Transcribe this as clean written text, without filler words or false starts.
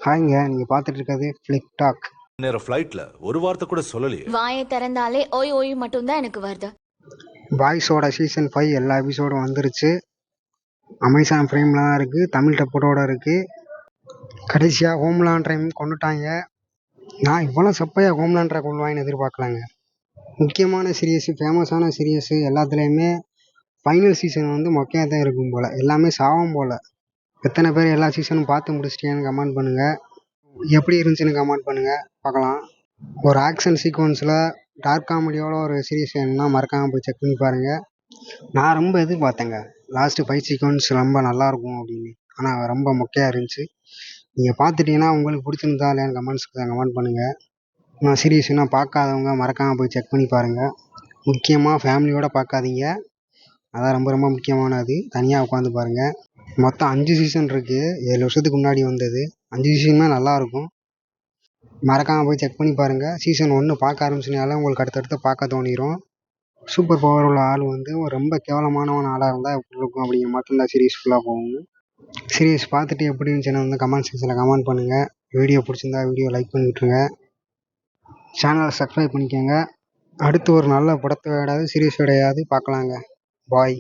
ஹாய்ங்க, நீங்க பார்த்துட்டு இருக்கிறது ஃபிளிக் டாக். நேரம் ஃப்ளைட்ல ஒரு வார்த்தை கூட சொல்லலையே. வாயை திறந்தாலே ஓய் ஓய் மட்டும்தான் எனக்கு வருது. பாய்ஸோட சீசன் 5 எல்லா எபிசோடும் வந்துருச்சு. அமேசான் பிரைம்ல தான் இருக்குது, தமிழ் டப்போட இருக்குது. கடைசியாக ஹோம்லாண்ட் டைம் கொண்டுட்டாங்க. நான் இவ்வளோ சப்பையாக ஹோம்லாண்டரை கொள்வாயின்னு எதிர்பார்க்கலாங்க. முக்கியமான சீரியஸு, ஃபேமஸான சீரியஸு எல்லாத்துலேயுமே ஃபைனல் சீசன் வந்து மொக்கையாக தான் இருக்கும் போல், எல்லாமே சாவும் போல். எத்தனை பேர் எல்லா சீசனும் பார்த்து முடிச்சிட்டேன்னு கமெண்ட் பண்ணுங்கள். எப்படி இருந்துச்சுன்னு கமெண்ட் பண்ணுங்கள், பார்க்கலாம். ஒரு ஆக்ஷன் சீக்வன்ஸில் டார்க் காமெடியோட ஒரு சீரியஸ் வேணும்னா மறக்காமல் போய் செக் பண்ணி பாருங்கள். நான் ரொம்ப எதிர்பார்த்தேங்க, லாஸ்ட்டு 5 சீக்வன்ஸ் ரொம்ப நல்லாயிருக்கும் அப்படின்னு. ஆனால் ரொம்ப மொக்கையாக இருந்துச்சு. நீங்கள் பார்த்துட்டீங்கன்னா உங்களுக்கு பிடிச்சிருந்தா இல்லையான்னு கமெண்ட்ஸுக்கு கமெண்ட் பண்ணுங்கள். நான் சீரியஸ் இன்னும் பார்க்காதவங்க மறக்காமல் போய் செக் பண்ணி பாருங்கள். முக்கியமாக ஃபேமிலியோடு பார்க்காதீங்க, அதான் ரொம்ப ரொம்ப முக்கியமானது. தனியாக உட்காந்து பாருங்கள். மொத்தம் 5 சீசன் இருக்குது, 7 வருஷத்துக்கு முன்னாடி வந்தது. 5 சீசனுமே நல்லாயிருக்கும், மறக்காமல் போய் செக் பண்ணி பாருங்கள். சீசன் 1 பார்க்க ஆரம்பிச்சினால உங்களுக்கு அடுத்தடுத்து பார்க்க தோணிடும். சூப்பர் பவர் உள்ள ஆள் வந்து ஒரு ரொம்ப கேவலமானவன் ஆளாக இருந்தால் எப்படி இருக்கும் அப்படிங்கிற மட்டும்தான் சீரீஸ் ஃபுல்லாக போகும். சீரீஸ் பார்த்துட்டு எப்படி இருந்துச்சுன்னு வந்து கமெண்ட் செக்ஷனில் கமெண்ட் பண்ணுங்கள். வீடியோ பிடிச்சிருந்தா வீடியோ லைக் பண்ணி விட்ருங்க, சேனலை சப்ஸ்கிரைப் பண்ணிக்கோங்க. அடுத்து ஒரு நல்ல படத்தோடையாவது சீரீஸோடையாவது பார்க்கலாங்க. பாய்.